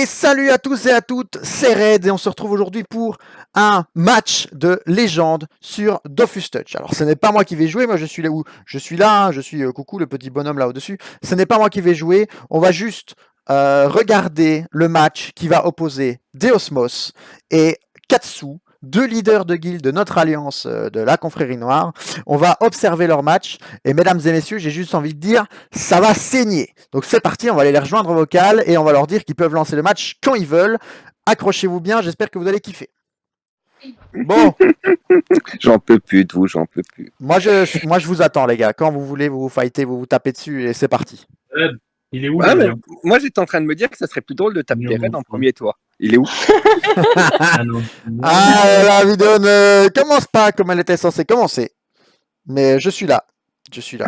Et salut à tous et à toutes, c'est Red et on se retrouve aujourd'hui pour un match de légende sur Dofus Touch. Alors ce n'est pas moi qui vais jouer, moi je suis là où je suis là, je suis coucou le petit bonhomme là au-dessus. Ce n'est pas moi qui vais jouer, on va juste regarder le match qui va opposer Deosmos et Katsu, deux leaders de guilde de notre alliance de la confrérie noire. On va observer leur match et mesdames et messieurs, j'ai juste envie de dire, ça va saigner. Donc c'est parti, on va aller les rejoindre au vocal et on va leur dire qu'ils peuvent lancer le match quand ils veulent. Accrochez-vous bien, j'espère que vous allez kiffer. Bon. J'en peux plus de vous, j'en peux plus. Moi je vous attends les gars, quand vous voulez vous fightez, vous vous tapez dessus et c'est parti. Il est où Ah, moi j'étais en train de me dire que ça serait plus drôle de taper Red en premier toit. Il est où? Ah la vidéo ne commence pas comme elle était censée commencer. Mais je suis là. Je suis là.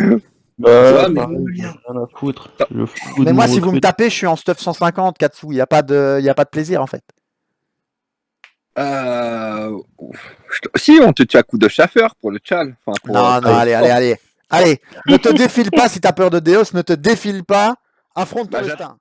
Ouais, mais... rien à foutre. Mais moi si vous me tapez, je suis en stuff 150, Katsu, il n'y a pas de plaisir en fait. Si, on te tue à coup de chauffeur pour le chal. Enfin, pour... Non, allez. Allez, ne te défile pas si t'as peur de Deos, ne te défile pas. Affronte ton destin.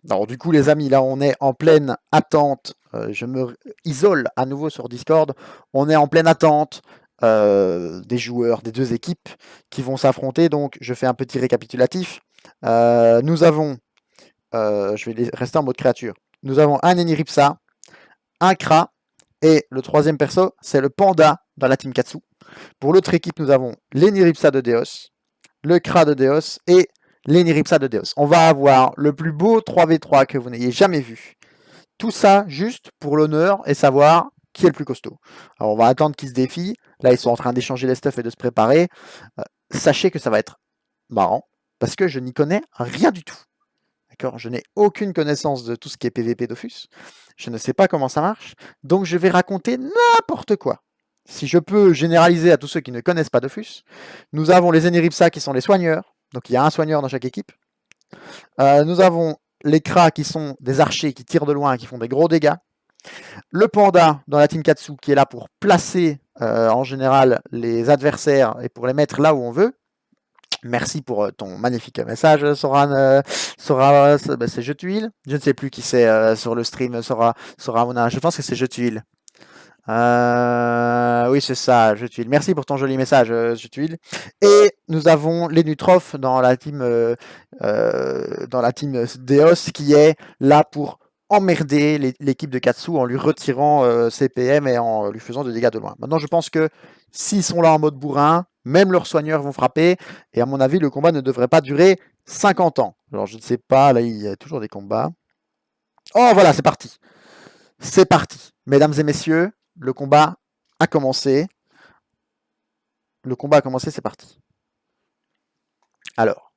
Alors du coup les amis, là on est en pleine attente. Je me isole à nouveau sur Discord. On est en pleine attente des joueurs des deux équipes qui vont s'affronter. Donc je fais un petit récapitulatif. Nous avons, je vais rester en mode créature. Nous avons un Eniripsa, un Kra et le troisième perso c'est le Panda dans la team Katsu. Pour l'autre équipe nous avons l'Eniripsa de Deos, le Kra de Deos et l'Eniripsa de Deos. On va avoir le plus beau 3v3 que vous n'ayez jamais vu. Tout ça juste pour l'honneur et savoir qui est le plus costaud. Alors on va attendre qu'ils se défient. Là ils sont en train d'échanger les stuff et de se préparer. Sachez que ça va être marrant parce que je n'y connais rien du tout. D'accord, je n'ai aucune connaissance de tout ce qui est PVP Dofus. Je ne sais pas comment ça marche. Donc je vais raconter n'importe quoi. Si je peux généraliser à tous ceux qui ne connaissent pas Dofus, nous avons les Eniripsa qui sont les soigneurs. Donc il y a un soigneur dans chaque équipe. Nous avons les Kra qui sont des archers qui tirent de loin et qui font des gros dégâts. Le Panda dans la team Katsu qui est là pour placer en général les adversaires et pour les mettre là où on veut. Merci pour ton magnifique message, Soran. Sora, c'est Je Tuile. Je ne sais plus qui c'est sur le stream, Sora Mona. Je pense que c'est Je Tuile. Oui, c'est ça, Je Tuile. Merci pour ton joli message, Je Tuile. Et nous avons les Nutrophes dans la team Deos qui est là pour emmerder l'équipe de Katsu en lui retirant ses PM et en lui faisant des dégâts de loin. Maintenant, je pense que s'ils sont là en mode bourrin, même leurs soigneurs vont frapper. Et à mon avis, le combat ne devrait pas durer 50 ans. Alors, je ne sais pas, là, il y a toujours des combats. Oh, voilà, c'est parti. C'est parti. Mesdames et messieurs, le combat a commencé. Le combat a commencé, c'est parti. Alors,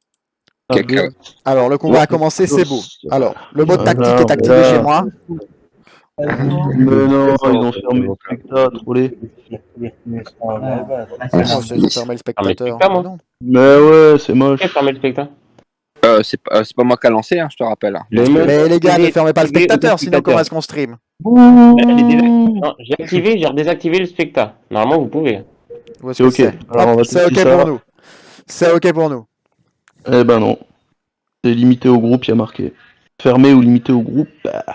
le combat a commencé, c'est beau. Alors, le mode tactique est activé chez moi. Mais non, ils ont fermé le spectacle, trollé. C'est fermé le spectateur. Mais ouais, c'est moche. Fermé le spectateur. C'est pas moi qui a lancé, hein, je te rappelle. Mais les gars, ne fermez pas le spectateur, sinon comment est-ce qu'on stream? J'ai redésactivé le spectateur. Normalement, vous pouvez. C'est ok. C'est ok pour nous. C'est ok pour nous. Eh ben non. C'est limité au groupe, il y a marqué. Fermé ou limité au groupe. Bah...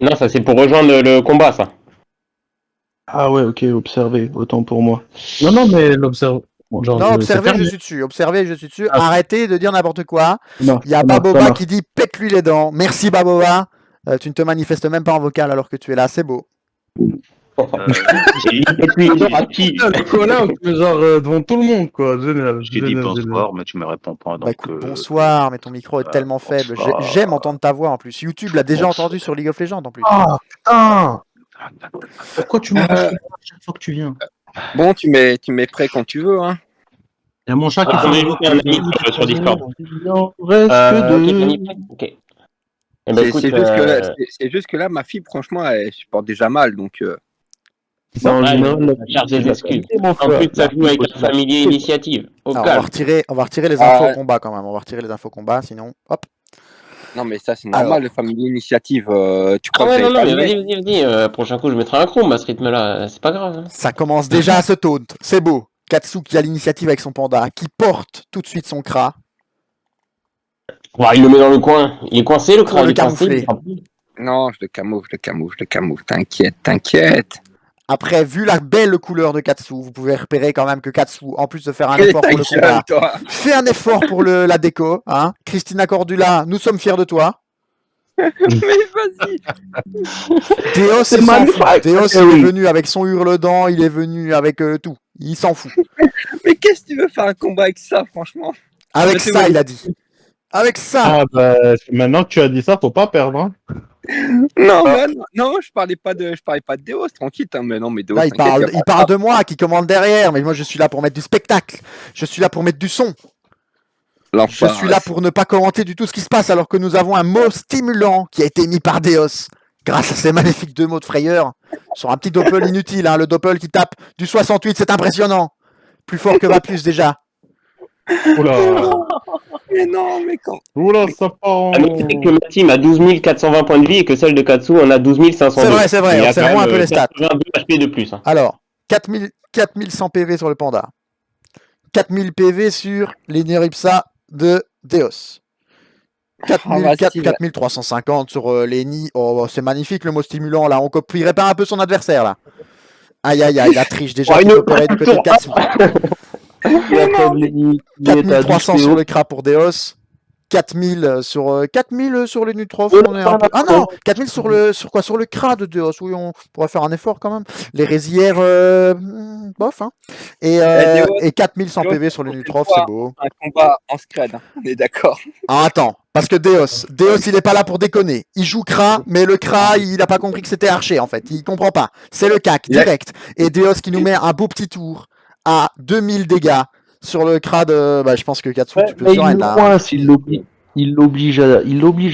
Non, ça c'est pour rejoindre le combat, ça. Ah ouais, ok, observer, autant pour moi. Non, mais l'observe. Non, observez, je suis dessus. Observez, je suis dessus. Arrêtez de dire n'importe quoi. Il y a Baboba qui dit pète-lui les dents. Merci Baboba. Tu ne te manifestes même pas en vocal alors que tu es là. C'est beau. Pète-lui les dents à qui? Voilà, genre devant tout le monde, quoi. Génial. J'ai dit bonsoir, mais tu me réponds pas. Donc, écoute, bonsoir, mais ton micro est tellement faible. J'aime entendre ta voix en plus. YouTube l'a déjà entendu sur League of Legends en plus. Ah, putain! Pourquoi tu m'as à chaque fois que tu viens? Bon, tu mets prêt quand tu veux, hein. Il y a mon chat qui fait un ami sur Discord. Ok. C'est juste que là, ma fibre, franchement, elle supporte déjà mal, donc... En général, charge des excuses. En plus, ça joue avec un familier initiative. On va retirer les infos au combat quand même. On va retirer les infos au combat, sinon, hop. Non, mais ça, c'est normal, le familier initiative. Tu crois que non, mais vas-y. Prochain coup, je mettrai un chrome à ce rythme-là. C'est pas grave. Hein. Ça commence déjà à se taunt. C'est beau. Katsu qui a l'initiative avec son panda, qui porte tout de suite son Kra. Ouais, il le met dans le coin. Il est coincé, le Pour crâne le est coincé. camoufler. Non, je le camoufle. T'inquiète. Après, vu la belle couleur de Katsu, vous pouvez repérer quand même que Katsu, en plus de faire un Et effort ta pour le gueule, combat, toi. fait un effort pour la déco. Hein. Christina Cordula, nous sommes fiers de toi. Mais vas-y. Deos, C'est il s'en magnifique. fout. Deos, il Oui. est venu avec son hurle-dent, il est venu avec tout. Il s'en fout. Mais qu'est-ce que tu veux faire un combat avec ça, franchement? Avec Mais c'est ça, vrai. il a dit. Avec ça. Ah bah, maintenant que tu as dit ça, faut pas perdre. Hein. Non, non, je parlais pas de Deos, tranquille. Hein, mais non, mais Deos, Là, il t'inquiète, il parle de moi qui commande derrière, mais moi, je suis là pour mettre du spectacle. Je suis là pour mettre du son. Je suis là pour ne pas commenter du tout ce qui se passe, alors que nous avons un mot stimulant qui a été mis par Deos. Grâce à ces magnifiques 2 mots de frayeur. Sur un petit doppel inutile, hein, le doppel qui tape du 68, c'est impressionnant. Plus fort que Vaplus déjà. Oula, Mais non, mais quand. oula, ça part en... Ah, mais c'est que ma team a 12 420 points de vie et que celle de Katsu en a 12 502. C'est vrai, Il y a observons quand un même, peu les stats. 82 HP de plus. Hein. Alors, 4100 PV sur le panda. 4000 PV sur les Neripsa de Deos. 4350 sur les Ni. Oh, c'est magnifique le mot stimulant là. On copierait pas un peu son adversaire là. Aïe, la triche déjà qui opérait du côté de Katsu. Il a comme les nids, il est à 4300 12 sur PO. le CRA pour Deos. 4000 sur 4000 sur les Nutrof, Ouais, on est un peu... Ah non, 4000 sur le CRA de Deos. Oui, on pourrait faire un effort quand même. Les résières bof hein. Et 4100 PV sur les Nutrof, c'est beau. Un combat en scred, hein, on est d'accord. Ah, attends, parce que Deos, il est pas là pour déconner. Il joue CRA, mais le CRA, il a pas compris que c'était Archer en fait. Il comprend pas. C'est le CAC direct. Et Deos qui nous met un beau petit tour à 2000 dégâts sur le CRA de. Bah, je pense que Katsu, tu peux Mais serein il là. coince, il l'oblige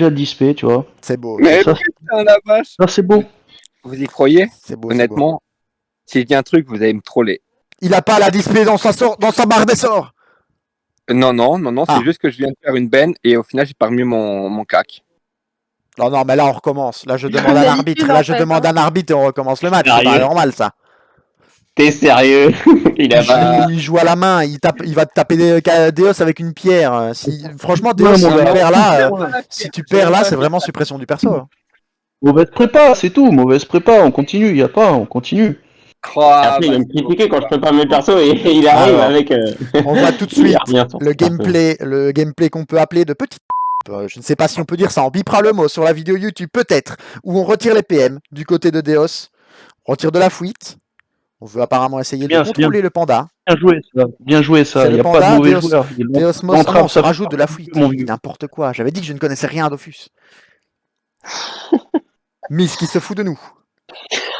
à disper, tu vois. C'est beau. Mais ça, putain, la vache. Ça, c'est beau. Vous y croyez? C'est beau. Honnêtement, si je dis un truc, vous allez me troller. Il a pas la display dans sa barre des sorts. Non, Ah. c'est juste que je viens de faire une benne et au final, j'ai pas remis mon cac. Non, mais là, on recommence. Là, je demande un arbitre. Là, je demande un arbitre et on recommence le match. C'est pas normal, ça. T'es sérieux? Il joue à la main. Il va te taper Deos avec une pierre. Franchement, Deos, si tu perds là, c'est vraiment suppression du perso. Hein. Mauvaise prépa, c'est tout. Mauvaise prépa, on continue. On continue. Après, il va me critiquer quand je prépare mes persos et il arrive Alors, avec. On voit tout de suite rien sur le son perso. gameplay qu'on peut appeler de petite. Je ne sais pas si on peut dire ça. On bipera le mot sur la vidéo YouTube, peut-être. Où on retire les PM du côté de Deos. On retire de la fuite. On veut apparemment essayer de contrôler le panda. Bien joué ça. C'est Il n'y le a pas panda, de mauvais Deos- joueurs. Deos Moss, L'entrave, on se ça rajoute de la fuite. mon vieux. N'importe quoi. J'avais dit que je ne connaissais rien à Dofus. Miss qui se fout de nous.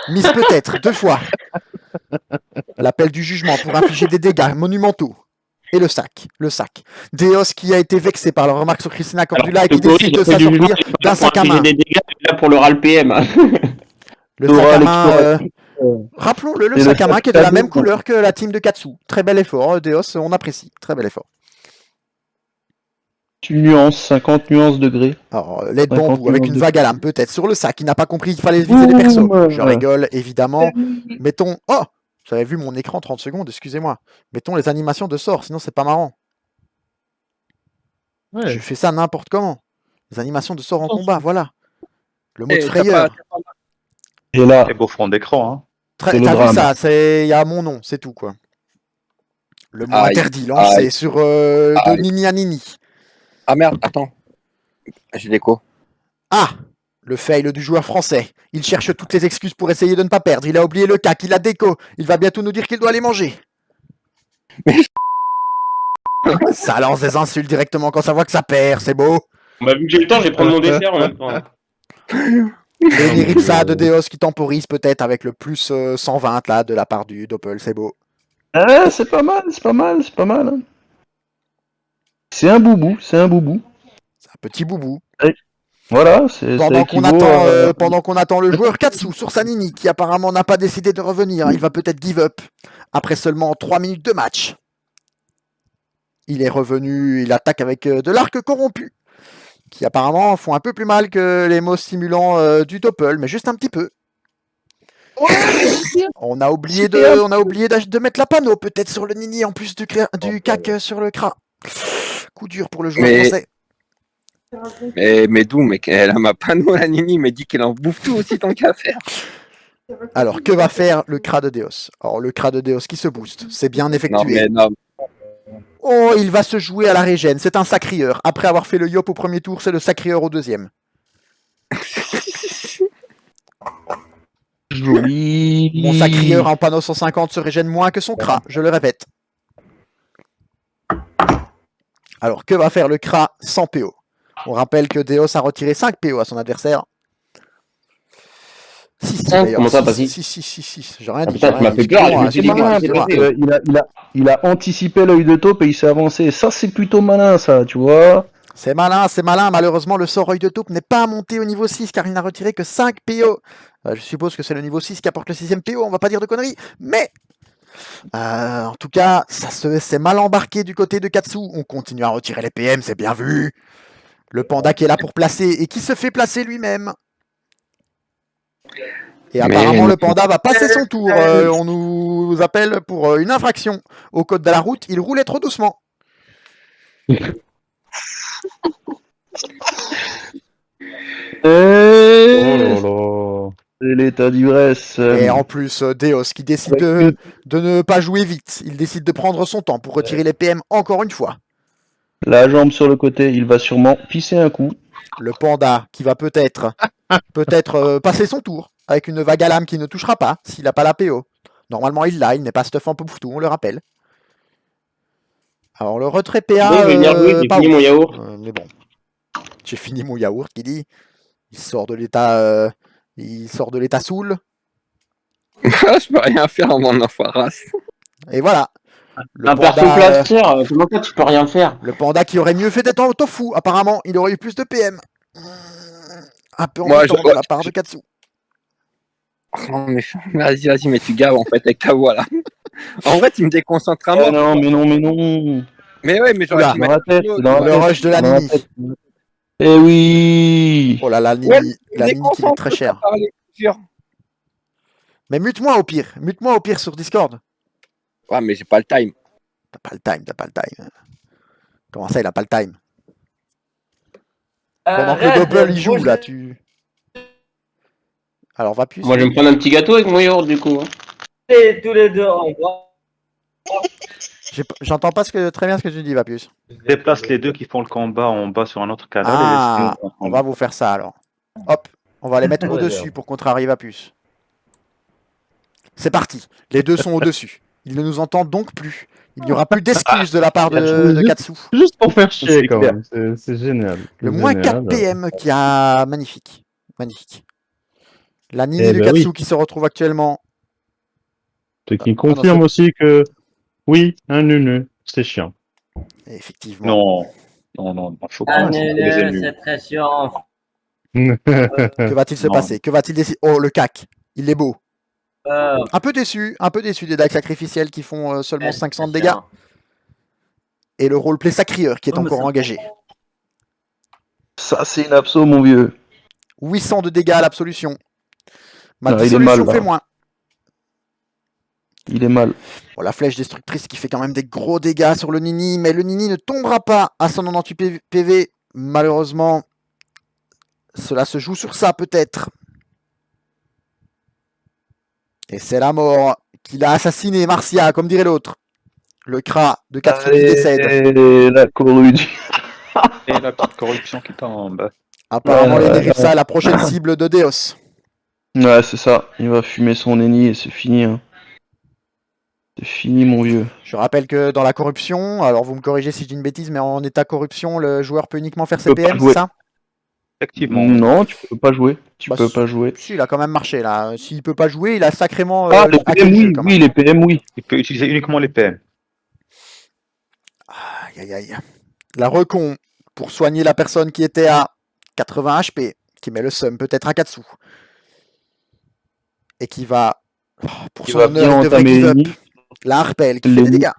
Miss peut-être, 2 fois. L'appel du jugement pour infliger des dégâts monumentaux. Et le sac. Deos qui a été vexé par la remarque sur Christina Cordula et qui décide de s'assortir d'un sac à main. Des dégâts là pour le RAL PM. Le sac à main, rappelons-le, le sac à main qui est de la même couleur que la team de Katsu. Très bel effort, Deos, on apprécie. Très bel effort. Une nuance, 50 nuances degrés. Alors, l'aide 50 bambou avec une nuances vague à lame, peut-être, sur le sac. Il n'a pas compris qu'il fallait viser les persos. Je rigole, évidemment. Mettons. Oh! J'avais vu mon écran 30 secondes, excusez-moi. Mettons les animations de sort, sinon c'est pas marrant. Ouais. Je fais ça n'importe comment. Les animations de sort en combat, voilà. Le mot de t'as frayeur. Et là, Très beau fond d'écran. Hein. c'est le T'as vu drame. ça? Il y a mon nom, c'est tout, quoi. Le mot Aïe, interdit, lancé aïe. sur de Nini à Nini. Ah merde, attends. J'ai l'écho. Ah! Le fail du joueur français. Il cherche toutes les excuses pour essayer de ne pas perdre. Il a oublié le cac, il a déco. Il va bientôt nous dire qu'il doit aller manger. Ça lance des insultes directement quand ça voit que ça perd, c'est beau. Bah, vu que j'ai le temps, je vais prendre mon dessert en même temps. Et l'Iripsa de Deos qui temporise peut-être avec le plus 120 là de la part du Doppel, c'est beau. c'est pas mal. Hein. C'est un boubou. C'est un petit boubou. Voilà, c'est Pendant qu'on équivaut, attend le joueur Katsu sur Sanini qui apparemment n'a pas décidé de revenir. Il va peut-être give up après seulement 3 minutes de match. Il est revenu, il attaque avec de l'arc corrompu qui apparemment font un peu plus mal que les mots stimulants du Doppel, mais juste un petit peu. On a oublié de mettre la panneau peut-être sur le Nini en plus du cac sur le CRA. Coup dur pour le joueur français. Mais d'où, mec, elle a ma panneau, la Nini, mais dit qu'elle en bouffe tout aussi tant qu'à faire. Alors, que va faire le Kra de Deos? Alors, le Kra de Deos qui se booste, c'est bien Non, effectué. mais non. Oh, il va se jouer à la régène, c'est un sacrieur. Après avoir fait le Yop au premier tour, c'est le sacrieur au deuxième. Joli. Mon sacrieur en panneau 150 se régène moins que son Kra, je le répète. Alors, que va faire le Kra sans PO? On rappelle que Deos a retiré 5 PO à son adversaire. 6 d'ailleurs. Comment ça, pas 6? 6. J'ai rien dit. Putain, tu m'as fait peur, je me suis dit, Il a anticipé l'œil de taupe et il s'est avancé. Ça, c'est plutôt malin, ça, tu vois. C'est malin, c'est malin. Malheureusement, le sort œil de taupe n'est pas monté au niveau 6 car il n'a retiré que 5 PO. Je suppose que c'est le niveau 6 qui apporte le 6ème PO, on va pas dire de conneries. Mais, en tout cas, c'est mal embarqué du côté de Katsu. On continue à retirer les PM, c'est bien vu. Le panda qui est là pour placer et qui se fait placer lui-même. Et apparemment, le panda va passer son tour. On nous appelle pour une infraction au code de la route. Il roulait trop doucement. C'est l'état d'ivresse. Et en plus, Deos qui décide de ne pas jouer vite. Il décide de prendre son temps pour retirer les PM encore une fois. La jambe sur le côté, il va sûrement pisser un coup. Le panda qui va peut-être passer son tour avec une vague à lame qui ne touchera pas s'il n'a pas la PO. Normalement, il l'a, il n'est pas stuff en tout, on le rappelle. Alors, le retrait PA. Oui, je vais venir jouer, j'ai fini mon yaourt. Mais bon, j'ai fini mon yaourt, qui dit. Il sort de l'état. Il sort de l'état saoul. Je peux rien faire en mon enfoirasse. Et voilà. Un perso plaster, comment ça tu peux rien faire? Le panda qui aurait mieux fait d'être en tofu, apparemment, il aurait eu plus de PM. Un peu Moi, embêtant de la part de Katsu. Non, mais vas-y, mais tu gaves en fait avec ta voix là. En vrai, tu me déconcentres à mort. Non, mais non. Mais ouais, mais j'aurais Oula, pu Dans mettre la tête, l'autre. dans la Le tête, rush de la dans la Nini. tête. Eh oui. Oh là là, Nini, Ouais, la Nini qui est très chère. Mais mute-moi au pire sur Discord. Ouais, mais j'ai pas le time. T'as pas le time. Comment ça, il a pas le time? Pendant que le double il joue là, tu. Alors va plus. Moi, je vais me prendre un petit gâteau avec mon yaourt, du coup. Et tous les deux en bas. J'entends pas très bien ce que tu dis, va plus. Déplace les deux qui font le combat en bas sur un autre canal. Ah, et laisse-nous on va vous faire ça alors. Hop, on va les mettre au-dessus pour contrarier Vapus. C'est parti, les deux sont au-dessus. Ils ne nous entendent donc plus. Il n'y aura plus d'excuses de la part de Katsu. Juste pour faire chier, C'est quand clair. même. C'est génial. Le C'est moins génial. 4 PM qui a... Magnifique. La Nini Eh de ben Katsu oui. qui se retrouve actuellement... Ce qui confirme aussi que, oui, un nunu, c'est chiant. Effectivement. Non, faut Ah, pas. c'est très chiant. Que va-t-il se Non. passer? Que va-t-il décider? Oh, le CAC. Il est beau. Un peu déçu des decks sacrificiels qui font seulement 500 de dégâts. Et le roleplay sacrieur qui est encore engagé. Ça, c'est une abso, mon vieux. 800 de dégâts à l'absolution. Ma Ah, il est dissolution mal, fait là. moins. Il est mal. Bon, la flèche destructrice qui fait quand même des gros dégâts sur le Nini, mais le Nini ne tombera pas à 198 PV. Malheureusement, cela se joue sur ça peut-être. Et c'est la mort qu'il a assassiné Marcia, comme dirait l'autre. Le Kra de Katsu qui décède. Et la corruption. Et la petite corruption qui tombe. Apparemment, les Nerissa est la prochaine cible de Deos. Ouais, c'est ça. Il va fumer son ennemi et c'est fini. Hein. C'est fini, mon vieux. Je rappelle que dans la corruption, alors vous me corrigez si je dis une bêtise, mais en état corruption, le joueur peut uniquement faire ses peut pas PM, c'est jouer. ça? Effectivement. Non, tu peux pas jouer. Tu Bah, peux pas jouer. Si, il a quand même marché là. S'il peut pas jouer, il a sacrément. Ah, les hacké PM, le jeu, oui, quand oui, même. les PM, oui. Il peut utiliser uniquement les PM. Aïe, aïe, aïe. La recon pour soigner la personne qui était à 80 HP, qui met le sum peut-être à Katsu. Et qui va. Pour Qui son va honneur, bien il devrait entamer give up. l'ennemi. La harpelle qui fait des L'ennemi. dégâts.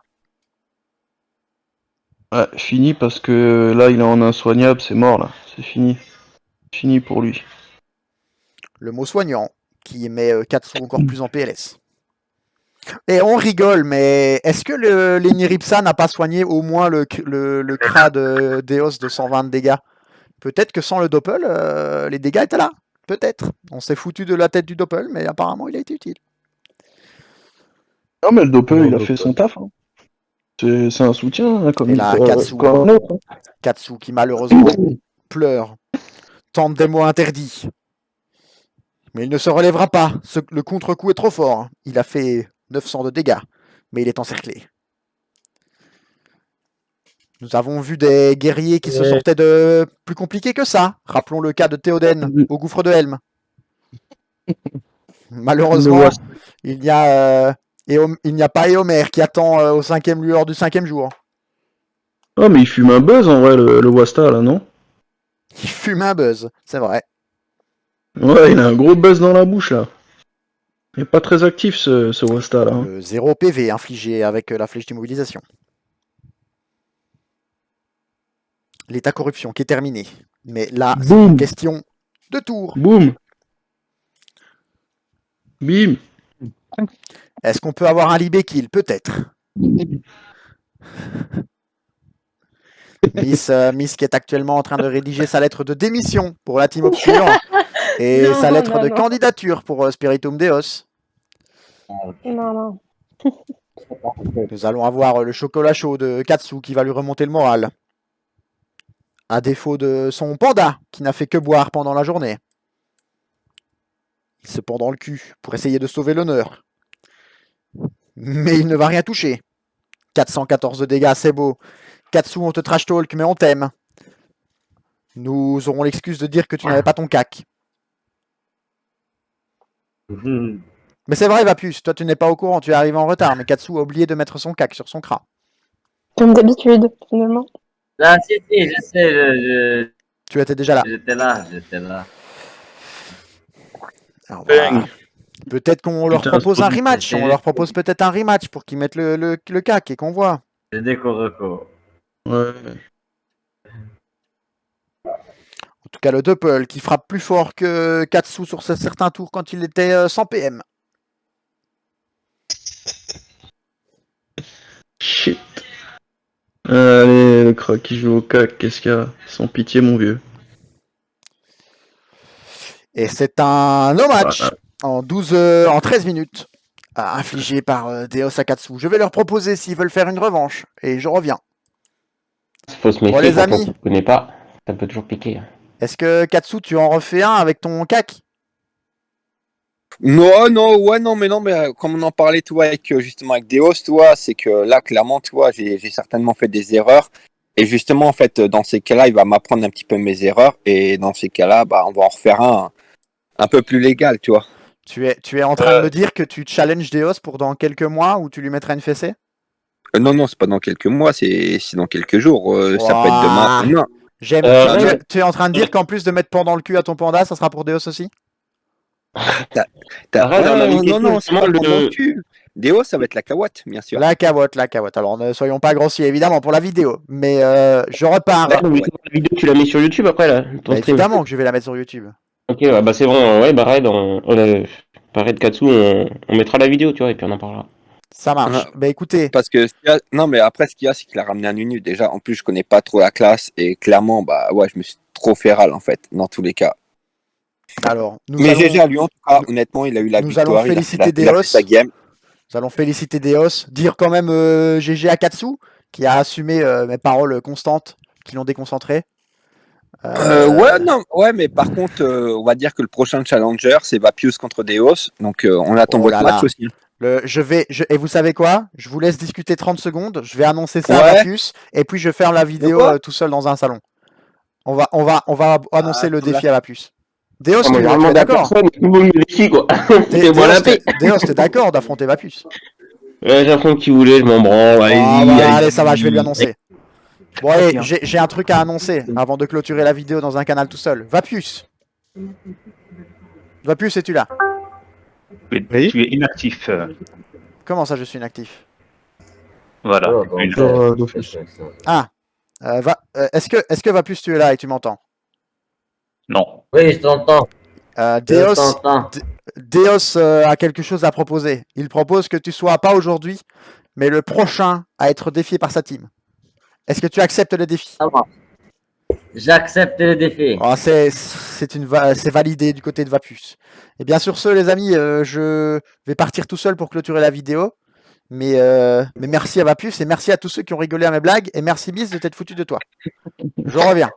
Ouais, fini parce que là, il est en insoignable, c'est mort là. C'est fini. Fini pour lui. Le mot soignant qui met Katsu encore plus en PLS. Et on rigole, mais est-ce que l'Eniripsa n'a pas soigné au moins le Kra de Deos de 120 de dégâts? Peut-être que sans le doppel, les dégâts étaient là. Peut-être. On s'est foutu de la tête du doppel, mais apparemment, il a été utile. Non, mais le Doppel, Non, il a Doppel. fait son taf. Hein. C'est un soutien, hein, comme, Et là, Katsu. comme un autre. Hein. Katsu qui malheureusement pleure, tente des mots interdits. Mais il ne se relèvera pas. Le contre-coup est trop fort. Il a fait 900 de dégâts, mais il est encerclé. Nous avons vu des guerriers qui se sortaient de plus compliqués que ça. Rappelons le cas de Théoden au gouffre de Helm. Malheureusement, il n'y a pas Éomer qui attend au 5e lueur du 5e jour. Ah, mais il fume un buzz en vrai, le Wasta, là, non? Il fume un buzz, c'est vrai. Ouais, il a un gros buzz dans la bouche, là. Il est pas très actif, ce Wasta, là. Hein. Le 0 PV infligé avec la flèche d'immobilisation. L'état corruption qui est terminé. Mais là, c'est une Boum, question de tour. boum, bim. Est-ce qu'on peut avoir un libé kill? Peut-être. Miss qui est actuellement en train de rédiger sa lettre de démission pour la Team Obscure et Non, sa lettre non, de non. candidature pour Spiritum Deos. Non, non. Nous allons avoir le chocolat chaud de Katsu qui va lui remonter le moral. À défaut de son panda qui n'a fait que boire pendant la journée. Il se pend dans le cul pour essayer de sauver l'honneur. Mais il ne va rien toucher. 414 de dégâts, c'est beau. Katsu, on te trash talk, mais on t'aime. Nous aurons l'excuse de dire que tu n'avais pas ton cac. Mais c'est vrai, Vapus, toi tu n'es pas au courant, tu es arrivé en retard, mais Katsu a oublié de mettre son cac sur son crâne. Comme d'habitude, finalement. Là, si, je sais, Tu étais déjà là. j'étais là, j'étais là. Alors, voilà. Peut-être qu'on leur Putain, propose c'est un trop rematch, on leur propose peut-être un rematch pour qu'ils mettent le cac et qu'on voit. C'est des correcos. Ouais. En tout cas, le Doppel qui frappe plus fort que Katsu sur certains tours quand il était sans PM. Shit. Allez, le croc qui joue au cac, qu'est-ce qu'il y a? Sans pitié, mon vieux. Et c'est un no match Voilà. en 13 minutes infligé par Deos Akatsu. Je vais leur proposer s'ils veulent faire une revanche et je reviens. Faut se Bon, méfier les quand amis. on ne connaît pas. Ça peut toujours piquer. Est-ce que Katsu, tu en refais un avec ton cac? Non, mais comme on en parlait, toi, justement avec Deos, toi, c'est que là, clairement, toi, j'ai certainement fait des erreurs. Et justement, en fait, dans ces cas-là, il va m'apprendre un petit peu mes erreurs. Et dans ces cas-là, bah, on va en refaire un peu plus légal, tu vois. Tu es en train de me dire que tu challenges Deos pour dans quelques mois où tu lui mettras une fessée? Non, c'est pas dans quelques mois, c'est dans quelques jours. Ça peut être demain. Non. J'aime. Tu es en train de dire qu'en plus de mettre pendant le cul à ton panda, ça sera pour Deos aussi? Arrête, on a une question, Non, c'est pas justement, le cul. Deos, ça va être la cahuète, bien sûr. La cabotte. Alors ne soyons pas grossiers, évidemment, pour la vidéo. Mais je repars. La vidéo, tu l'as mis sur YouTube après, là ton Bah, stream. évidemment que je vais la mettre sur YouTube. Ok, ouais, bah c'est bon. Ouais, bah Raid, Raid Katsu, on mettra la vidéo, tu vois, et puis on en parlera. Ça marche. Bah écoutez, Parce que non, mais après, ce qu'il y a, c'est qu'il a ramené un Nunu. Déjà, en plus, je connais pas trop la classe. Et clairement, bah ouais, je me suis trop fait râle, en fait, dans tous les cas. alors, Mais GG à lui, en tout cas, honnêtement, il a eu la nous victoire. allons il a féliciter fait la- il a fait Deos. sa game. Nous allons féliciter Deos, dire quand même GG à Katsu, qui a assumé mes paroles constantes, qui l'ont déconcentré. Ouais, mais par contre, on va dire que le prochain challenger, c'est Vapius contre Deos. Donc, on attend Oh votre là match là. aussi. Et vous savez quoi? Je vous laisse discuter 30 secondes, je vais annoncer ça à Ouais. Vapius, et puis je ferme la vidéo quoi tout seul dans un salon. On va annoncer le défi à Vapius. Deos, Ah, moi, tu j'ai es vraiment d'accord? personne, tout le monde me défie, quoi. C'est moi la paix. Deos, t'es d'accord d'affronter Vapius? Ouais, j'affronte qui voulait, je m'en branle. Allez, ça va, je vais lui annoncer. Bon, allez, j'ai un truc à annoncer avant de clôturer la vidéo dans un canal tout seul. Vapius, es-tu là? Oui. Tu es inactif. Comment ça, je suis inactif? Voilà. Oh, bon, Une- Est-ce que Vapius, tu es là et tu m'entends? Non. Oui, je t'entends. Deos, Je t'entends. Deos a quelque chose à proposer. Il propose que tu sois pas aujourd'hui, mais le prochain à être défié par sa team. Est-ce que tu acceptes le défi? Ça va. J'accepte le défi. Oh, c'est validé du côté de Vapus. Et bien sur ce, les amis, je vais partir tout seul pour clôturer la vidéo. Mais merci à Vapus et merci à tous ceux qui ont rigolé à mes blagues. Et merci Bis de t'être foutu de toi. Je reviens.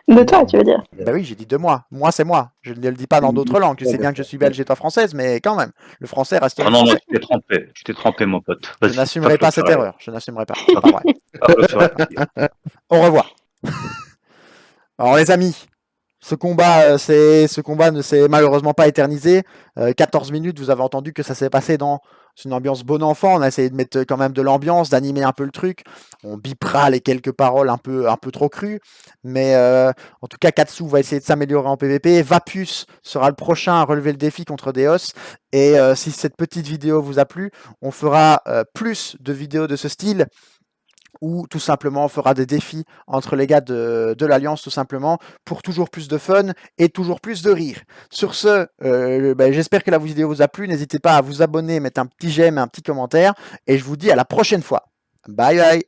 De toi, tu veux dire. Bah oui, j'ai dit de moi. Moi, c'est moi. Je ne le dis pas dans d'autres langues. Tu sais bien que je suis belge et toi française, mais quand même, le français reste le Ah non, français. tu t'es trompé. Tu t'es trompé, mon pote. Je Vas-y, n'assumerai pas cette tape-le sur erreur. Je n'assumerai pas. C'est pas vrai. la- tape-le sur la- Au revoir. Alors les amis, ce combat ne s'est malheureusement pas éternisé. 14 minutes, vous avez entendu que ça s'est passé dans une ambiance bon enfant. On a essayé de mettre quand même de l'ambiance, d'animer un peu le truc. On bipera les quelques paroles un peu trop crues. Mais en tout cas, Katsu va essayer de s'améliorer en PvP. Vapus sera le prochain à relever le défi contre Deos. Et si cette petite vidéo vous a plu, on fera plus de vidéos de ce style, ou tout simplement on fera des défis entre les gars de l'Alliance, tout simplement, pour toujours plus de fun et toujours plus de rire. Sur ce, j'espère que la vidéo vous a plu. N'hésitez pas à vous abonner, mettre un petit j'aime, un petit commentaire, et je vous dis à la prochaine fois. Bye bye.